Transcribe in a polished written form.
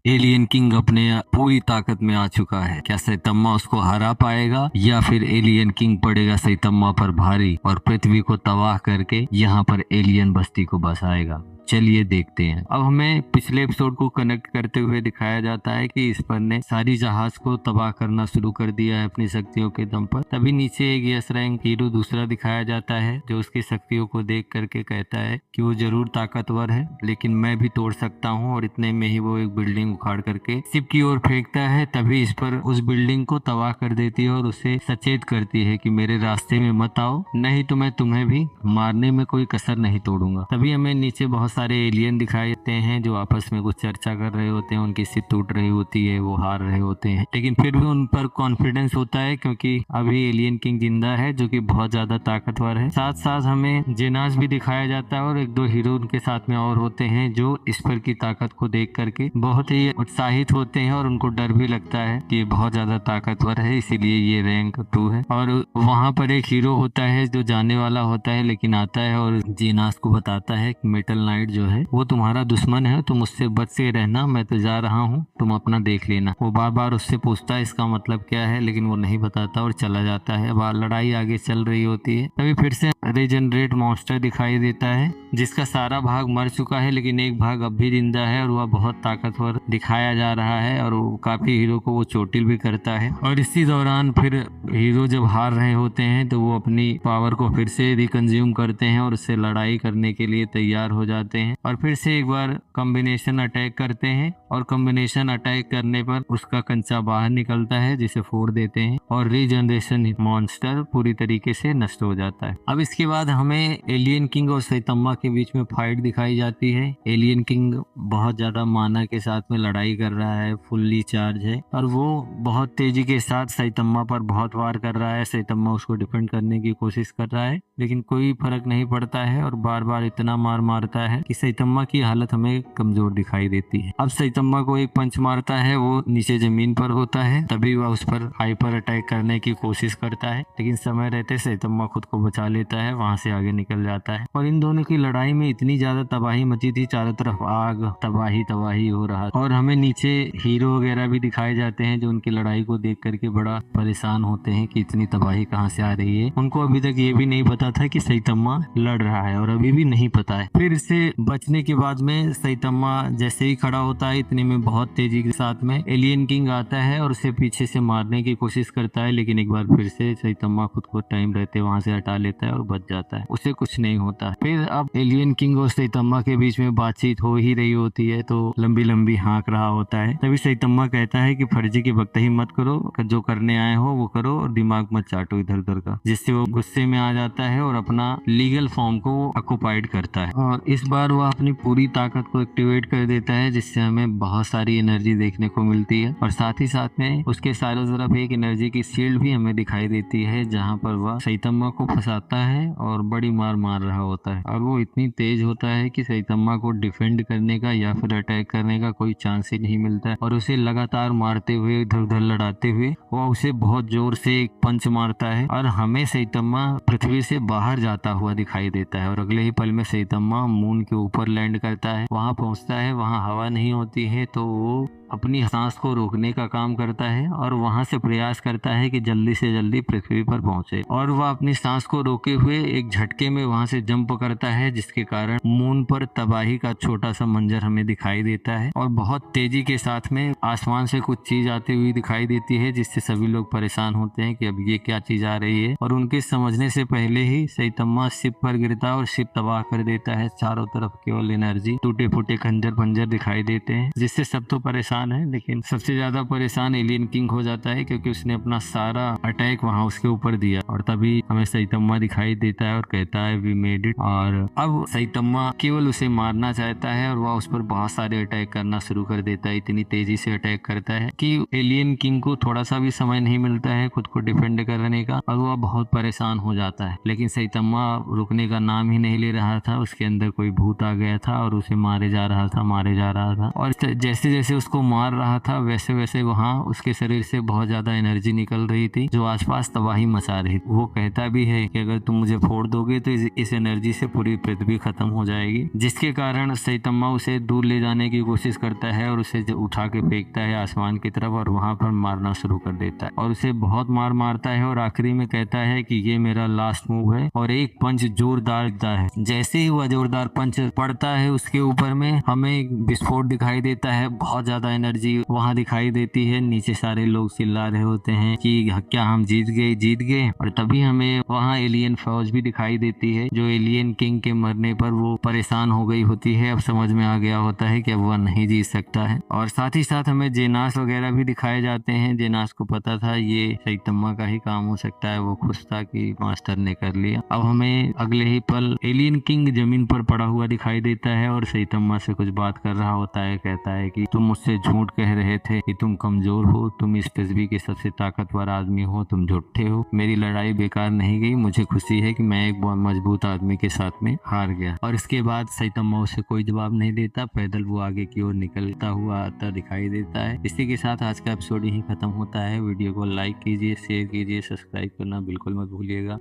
Alien king अपने पूरी ताकत में आ चुका है। क्या सैतम्मा उसको हरा पाएगा या फिर एलियन किंग पड़ेगा सैतम्मा पर भारी और पृथ्वी को तबाह करके यहाँ पर एलियन बस्ती को बसाएगा? चलिए देखते हैं। अब हमें पिछले एपिसोड को कनेक्ट करते हुए दिखाया जाता है कि ईस्पर ने सारी जहाज को तबाह करना शुरू कर दिया है अपनी शक्तियों के दम पर। तभी नीचे एक यस रैंक हीरो दूसरा दिखाया जाता है जो उसकी शक्तियों को देख करके कहता है कि वो जरूर ताकतवर है लेकिन मैं भी तोड़ सकता हूँ, और इतने में ही वो एक बिल्डिंग उखाड़ करके शिप की ओर फेंकता है। तभी ईस्पर उस बिल्डिंग को तबाह कर देती है और उसे सचेत करती है कि मेरे रास्ते में मत आओ, नहीं तो मैं तुम्हें भी मारने में कोई कसर नहीं तोड़ूंगा। तभी हमें नीचे बहुत सारे एलियन दिखाई देते हैं जो आपस में कुछ चर्चा कर रहे होते हैं, उनकी शिप टूट रही होती है, वो हार रहे होते हैं, लेकिन फिर भी उन पर कॉन्फिडेंस होता है क्योंकि अभी एलियन किंग जिंदा है जो कि बहुत ज्यादा ताकतवर है। साथ साथ हमें जेनास भी दिखाया जाता है और एक दो हीरो उनके साथ में और होते हैं जो ईस्पर की ताकत को देख करके बहुत ही उत्साहित होते हैं और उनको डर भी लगता है कि ये बहुत ज्यादा ताकतवर है, इसीलिए ये रैंक 2 है। और वहां पर एक हीरो होता है जो जाने वाला होता है लेकिन आता है और जेनास को बताता है कि मेटल नाइट जो है वो तुम्हारा दुश्मन है, तुम उससे बच से रहना, मैं तो जा रहा हूँ, तुम अपना देख लेना। वो बार बार उससे पूछता है इसका मतलब क्या है, लेकिन वो नहीं बताता और चला जाता है। लड़ाई आगे चल रही होती है। तभी फिर से रीजनरेट मॉन्स्टर दिखाई देता है जिसका सारा भाग मर चुका है लेकिन एक भाग अब भी जिंदा है और वह बहुत ताकतवर दिखाया जा रहा है और वो काफी हीरो को वो चोटिल भी करता है। और इसी दौरान फिर हीरो जब हार रहे होते हैं तो वो अपनी पावर को फिर से रिकंज्यूम करते हैं और उससे लड़ाई करने के लिए तैयार हो जाते हैं और फिर से एक बार कॉम्बिनेशन अटैक करते हैं और कॉम्बिनेशन अटैक करने पर उसका कंचा बाहर निकलता है जिसे फोड़ देते हैं और रीजनरेशन मॉन्स्टर पूरी तरीके से नष्ट हो जाता है। अब इसके बाद हमें एलियन किंग और सैतम्मा के बीच में फाइट दिखाई जाती है। एलियन किंग बहुत ज्यादा माना के साथ में लड़ाई कर रहा है, फुल्ली चार्ज है और वो बहुत तेजी के साथ सैतम्मा पर बहुत वार कर रहा है। सैतम्मा उसको डिफेंड करने की कोशिश कर रहा है लेकिन कोई फर्क नहीं पड़ता है और बार बार इतना मार मारता है कि सैतम्मा की हालत हमें कमजोर दिखाई देती है। अब सैतम्मा को एक पंच मारता है, वो नीचे जमीन पर होता है, तभी वह उस पर हाइपर अटैक करने की कोशिश करता है लेकिन समय रहते सैतम्मा खुद को बचा लेता है, वहां से आगे निकल जाता है। और इन दोनों की लड़ाई में इतनी ज्यादा तबाही मची थी, चारों तरफ आग, तबाही तबाही हो रहा। और हमें नीचे हीरो वगैरह भी दिखाए जाते हैं जो उनकी लड़ाई को देख करके बड़ा परेशान होते हैं कि इतनी तबाही कहाँ से आ रही है। उनको अभी तक ये भी नहीं पता था कि सैतम्मा लड़ रहा है और अभी भी नहीं पता है। फिर इससे बचने के बाद में सैतम्मा जैसे ही खड़ा होता है इतने में बहुत तेजी के साथ में एलियन किंग आता है और उसे पीछे से मारने की कोशिश करता है लेकिन एक बार फिर से सैतम्मा खुद को टाइम रहते वहां से हटा लेता है और बच जाता है, उसे कुछ नहीं होता। फिर अब एलियन किंग और सैतम्मा के बीच में बातचीत हो ही रही होती है तो लंबी लंबी हाँक रहा होता है। तभी सैतम्मा कहता है कि फर्जी की बख्तही मत करो, जो करने आए हो वो करो और दिमाग मत चाटो इधर उधर का, जिससे वो गुस्से में आ जाता है और अपना लीगल फॉर्म को ऑक्युपाइड करता है। और इस बार वह अपनी पूरी ताकत को एक्टिवेट कर देता है जिससे हमें बहुत सारी एनर्जी देखने को मिलती है और साथ ही साथ में उसके चारों तरफ एक एनर्जी की शील्ड भी हमें दिखाई देती है जहां पर वह सैतम्मा को फंसाता है और बड़ी मार मार रहा होता है। और वो इतनी तेज होता है कि सैतम्मा को डिफेंड करने का या फिर अटैक करने का कोई चांस ही नहीं मिलता है और उसे लगातार मारते हुए इधर उधर लड़ाते हुए वह उसे बहुत जोर से एक पंच मारता है और हमें सैतम्मा पृथ्वी से बाहर जाता हुआ दिखाई देता है। और अगले ही पल में सैतम्मा मून के ऊपर लैंड करता है, वहां पहुंचता है, वहां हवा नहीं होती है तो वो अपनी सांस को रोकने का काम करता है और वहां से प्रयास करता है कि जल्दी से जल्दी पृथ्वी पर पहुंचे। और वह अपनी सांस को रोके हुए एक झटके में वहां से जंप करता है जिसके कारण मून पर तबाही का छोटा सा मंजर हमें दिखाई देता है और बहुत तेजी के साथ में आसमान से कुछ चीज आती हुई दिखाई देती है जिससे सभी लोग परेशान होते हैं कि अब ये क्या चीज आ रही है। और उनके समझने से पहले ही सैतम्मा शिप पर गिरता है और शिप तबाह कर देता है। चारों तरफ केवल एनर्जी, टूटे फूटे खंजर पंजर दिखाई देते हैं जिससे सब तो परेशान है लेकिन सबसे ज्यादा परेशान एलियन किंग हो जाता है क्योंकि उसने अपना सारा अटैक वहां उसके ऊपर दिया। और तभी हमें सैतम्मा दिखाई देता है और कहता है वी मेड इट। और अब सैतम्मा केवल उसे मारना चाहता है और वह उस पर बहुत सारे अटैक करना शुरू कर देता है, इतनी तेजी से अटैक करता है कि एलियन किंग को थोड़ा सा भी समय नहीं मिलता है खुद को डिफेंड करने का और वह बहुत परेशान हो जाता है। लेकिन सैतम्मा रुकने का नाम ही नहीं ले रहा था, उसके अंदर कोई भूत आ गया था और उसे मारे जा रहा था और जैसे जैसे उसको मार रहा था वैसे वैसे वहाँ उसके शरीर से बहुत ज्यादा एनर्जी निकल रही थी जो आसपास तबाही मचा रही थी। वो कहता भी है कि अगर तुम मुझे फोड़ दोगे तो इस एनर्जी से पूरी पृथ्वी खत्म हो जाएगी, जिसके कारण सैतम्मा उसे दूर ले जाने की कोशिश करता है और उसे उठा के फेंकता है आसमान की तरफ और वहां पर मारना शुरू कर देता है और उसे बहुत मार मारता है और आखिरी में कहता है कि ये मेरा लास्ट मूव है और एक पंच जोरदार देता है। जैसे ही वह जोरदार पंच पड़ता है उसके ऊपर में हमें एक विस्फोट दिखाई देता है, बहुत ज्यादा एनर्जी वहां दिखाई देती है। नीचे सारे लोग चिल्ला रहे होते हैं कि क्या हम जीत गए। और तभी हमें वहां एलियन फौज भी दिखाई देती है जो एलियन किंग के मरने पर वो परेशान हो गई होती है। अब समझ में आ गया होता है कि अब वह नहीं जीत सकता है। और साथ ही साथ हमें जेनास वगैरह भी दिखाए जाते हैं। जेनास को पता था ये सैतम्मा का ही काम हो सकता है, वो खुश था कि मास्टर ने कर लिया। अब हमें अगले ही पल एलियन किंग जमीन पर पड़ा हुआ दिखाई देता है और सैतम्मा से कुछ बात कर रहा होता है। कहता है कि तुम मुझसे झूठ कह रहे थे कि तुम कमजोर हो, तुम इस पृथ्वी के सबसे ताकतवर आदमी हो, तुम झूठे हो। मेरी लड़ाई बेकार नहीं गई, मुझे खुशी है कि मैं एक बहुत मजबूत आदमी के साथ में हार गया। और इसके बाद सैतम्मा उसे कोई जवाब नहीं देता, पैदल वो आगे की ओर निकलता हुआ आता दिखाई देता है। इसी के साथ आज का एपिसोड यही खत्म होता है। वीडियो को लाइक कीजिए, शेयर कीजिए, सब्सक्राइब करना बिल्कुल मत भूलिएगा।